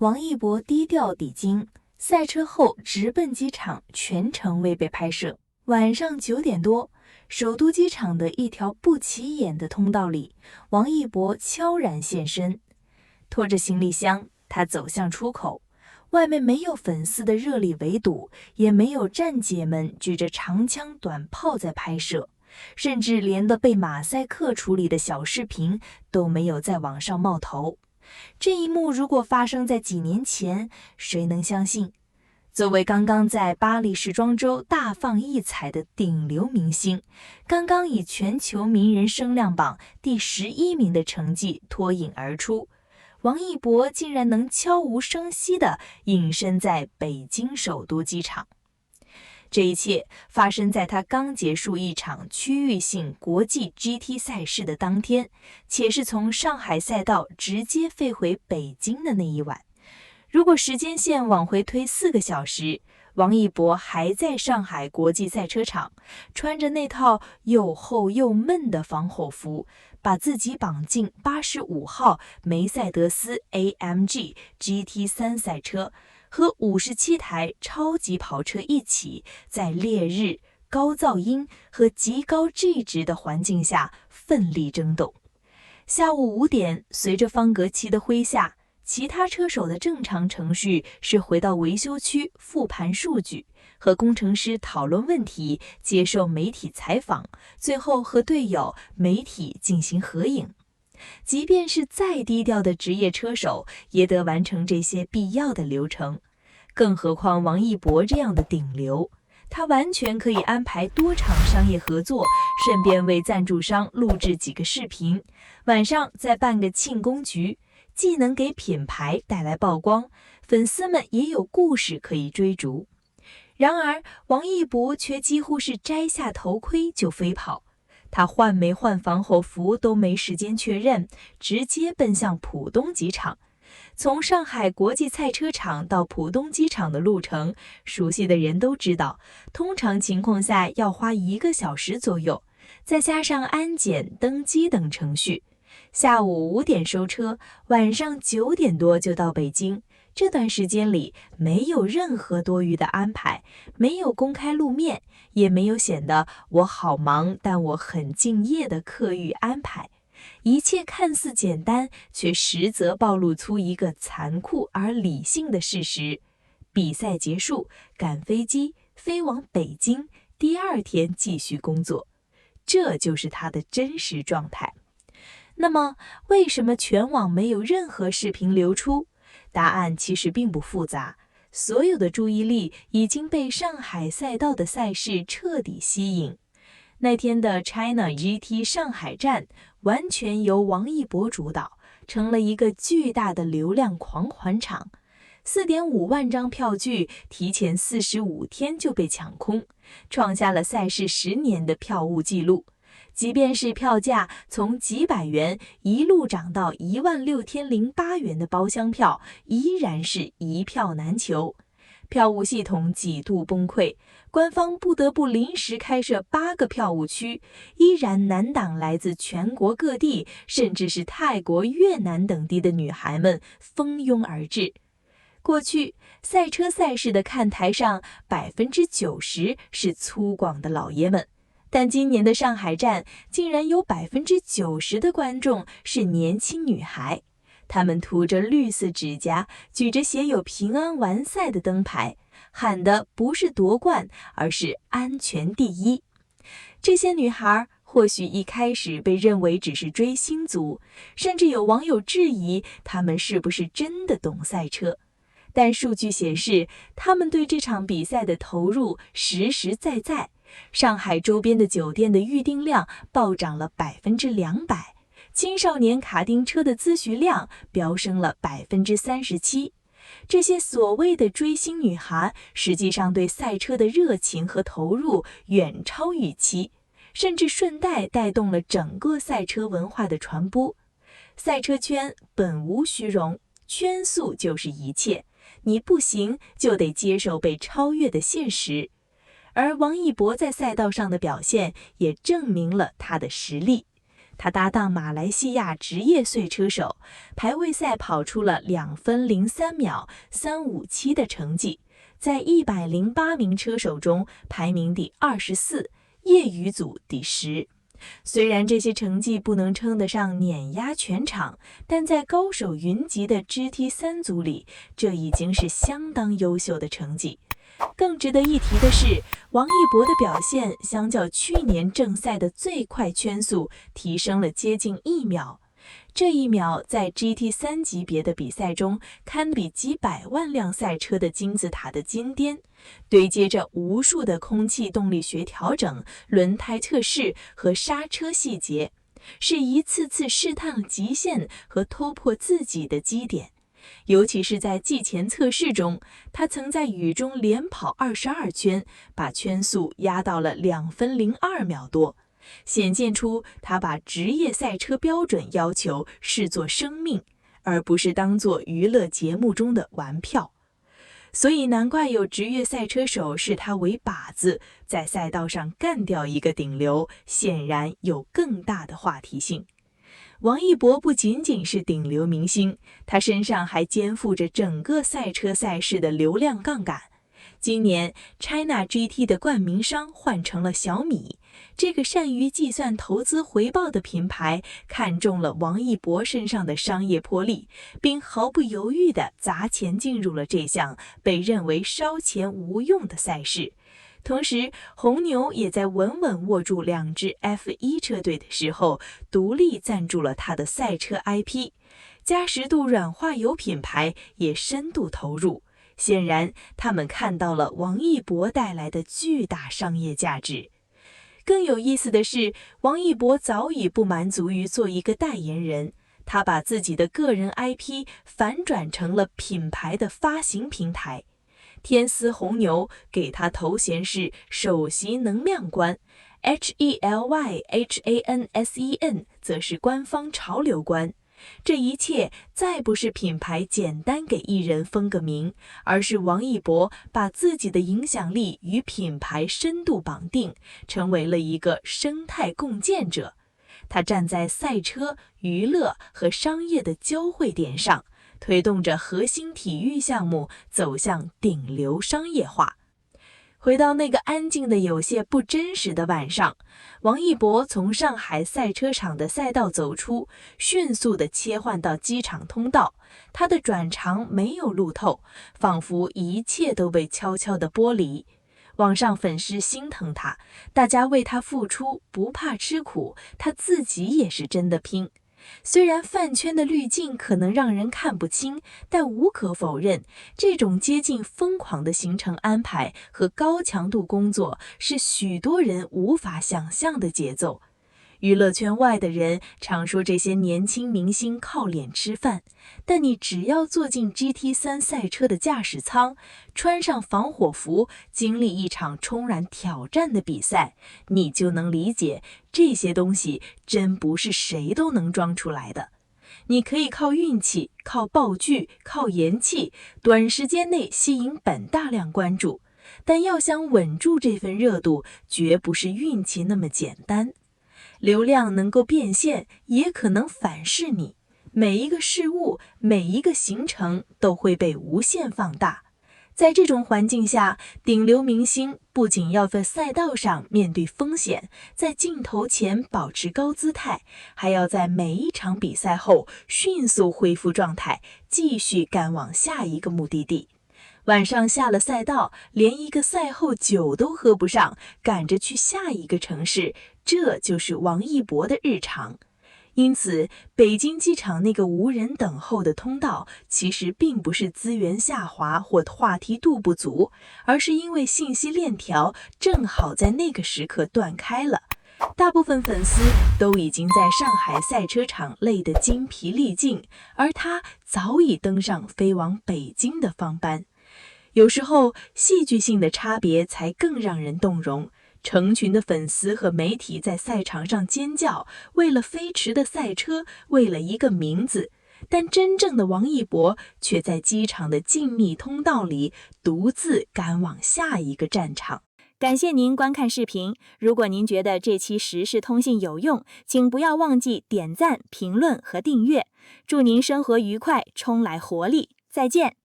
王一博低调抵京，赛车后直奔机场，全程未被拍摄。晚上9点多，首都机场的一条不起眼的通道里，王一博悄然现身，拖着行李箱，他走向出口。外面没有粉丝的热烈围堵，也没有站姐们举着长枪短炮在拍摄，甚至连被马赛克处理的小视频都没有在网上冒头。这一幕如果发生在几年前，谁能相信？作为刚刚在巴黎时装周大放异彩的顶流明星，刚刚以全球名人声量榜第11名的成绩脱颖而出，王一博竟然能悄无声息地隐身在北京首都机场。这一切发生在他刚结束一场区域性国际 GT 赛事的当天，且是从上海赛道直接飞回北京的那一晚。如果时间线往回推4个小时，王一博还在上海国际赛车场，穿着那套又厚又闷的防火服，把自己绑进85号梅赛德斯 AMG GT3 赛车，和57台超级跑车一起，在烈日、高噪音和极高 G 值的环境下奋力争斗。下午5点，随着方格旗的挥下，其他车手的正常程序是回到维修区复盘数据，和工程师讨论问题，接受媒体采访，最后和队友、媒体进行合影。即便是再低调的职业车手，也得完成这些必要的流程。更何况王一博这样的顶流，他完全可以安排多场商业合作，顺便为赞助商录制几个视频，晚上再办个庆功局，既能给品牌带来曝光，粉丝们也有故事可以追逐。然而，王一博却几乎是摘下头盔就飞跑。他换没换防火服都没时间确认，直接奔向浦东机场。从上海国际赛车场到浦东机场的路程，熟悉的人都知道，通常情况下要花1个小时左右，再加上安检、登机等程序。下午5点收车，晚上9点多就到北京。这段时间里没有任何多余的安排，没有公开露面，也没有显得我好忙但我很敬业的刻意安排。一切看似简单，却实则暴露出一个残酷而理性的事实：比赛结束，赶飞机飞往北京，第2天继续工作。这就是他的真实状态。那么，为什么全网没有任何视频流出？答案其实并不复杂，所有的注意力已经被上海赛道的赛事彻底吸引。那天的 China GT 上海站完全由王一博主导，成了一个巨大的流量狂欢场。4.5万张票据提前45天就被抢空，创下了赛事10年的票务记录。即便是票价从几百元一路涨到16008元的包厢票，依然是一票难求。票务系统几度崩溃，官方不得不临时开设8个票务区，依然难挡来自全国各地，甚至是泰国、越南等地的女孩们蜂拥而至。过去，赛车赛事的看台上90%是粗犷的老爷们。但今年的上海站竟然有90%的观众是年轻女孩，她们涂着绿色指甲，举着写有平安完赛的灯牌，喊的不是夺冠，而是安全第一。这些女孩或许一开始被认为只是追星族，甚至有网友质疑她们是不是真的懂赛车。但数据显示，她们对这场比赛的投入实实在在。上海周边的酒店的预订量暴涨了200%，青少年卡丁车的咨询量飙升了37%。这些所谓的追星女孩，实际上对赛车的热情和投入远超预期，甚至顺带带动了整个赛车文化的传播。赛车圈本无虚荣，圈速就是一切，你不行就得接受被超越的现实。而王一博在赛道上的表现也证明了他的实力。他搭档马来西亚职业赛车手，排位赛跑出了2分03秒357的成绩，在108名车手中排名第24，业余组第10。虽然这些成绩不能称得上碾压全场，但在高手云集的 GT3 组里，这已经是相当优秀的成绩。更值得一提的是，王一博的表现相较去年正赛的最快圈速提升了接近1秒。这1秒在 GT3 级别的比赛中，堪比几百万辆赛车的金字塔的尖巅，堆接着无数的空气动力学调整、轮胎测试和刹车细节，是一次次试探了极限和突破自己的基点。尤其是在季前测试中，他曾在雨中连跑22圈，把圈速压到了2分02秒多，显现出他把职业赛车标准要求视作生命，而不是当作娱乐节目中的玩票。所以难怪有职业赛车手视他为靶子，在赛道上干掉一个顶流，显然有更大的话题性。王一博不仅仅是顶流明星，他身上还肩负着整个赛车赛事的流量杠杆。今年 China GT 的冠名商换成了小米，这个善于计算投资回报的品牌看中了王一博身上的商业魄力，并毫不犹豫地砸钱进入了这项被认为烧钱无用的赛事。同时，红牛也在稳稳握住2支 F1 车队的时候，独立赞助了他的赛车 IP。嘉实度软化油品牌也深度投入，显然他们看到了王一博带来的巨大商业价值。更有意思的是，王一博早已不满足于做一个代言人，他把自己的个人 IP 反转成了品牌的发行平台。天丝红牛给他头衔是首席能量官， HELYHANSEN 则是官方潮流官。这一切再不是品牌简单给艺人封个名，而是王一博把自己的影响力与品牌深度绑定，成为了一个生态共建者。他站在赛车、娱乐和商业的交汇点上，推动着核心体育项目走向顶流商业化。回到那个安静的有些不真实的晚上，王一博从上海赛车场的赛道走出，迅速地切换到机场通道。他的转场没有路透，仿佛一切都被悄悄地剥离。网上粉丝心疼他，大家为他付出，不怕吃苦，他自己也是真的拼。虽然饭圈的滤镜可能让人看不清，但无可否认，这种接近疯狂的行程安排和高强度工作是许多人无法想象的节奏。娱乐圈外的人常说这些年轻明星靠脸吃饭，但你只要坐进 GT3 赛车的驾驶舱，穿上防火服，经历一场充满挑战的比赛，你就能理解这些东西真不是谁都能装出来的。你可以靠运气、靠爆剧、靠言气，短时间内吸引本大量关注，但要想稳住这份热度，绝不是运气那么简单。流量能够变现，也可能反噬你。每一个事物，每一个行程都会被无限放大。在这种环境下，顶流明星不仅要在赛道上面对风险，在镜头前保持高姿态，还要在每一场比赛后迅速恢复状态，继续赶往下一个目的地。晚上下了赛道，连一个赛后酒都喝不上，赶着去下一个城市，这就是王一博的日常。因此，北京机场那个无人等候的通道，其实并不是资源下滑或话题度不足，而是因为信息链条正好在那个时刻断开了。大部分粉丝都已经在上海赛车场累得精疲力尽，而他早已登上飞往北京的航班。有时候，戏剧性的差别才更让人动容。成群的粉丝和媒体在赛场上尖叫，为了飞驰的赛车，为了一个名字。但真正的王一博却在机场的静谧通道里独自赶往下一个战场。感谢您观看视频。如果您觉得这期时事通信有用，请不要忘记点赞、评论和订阅。祝您生活愉快，充来活力！再见。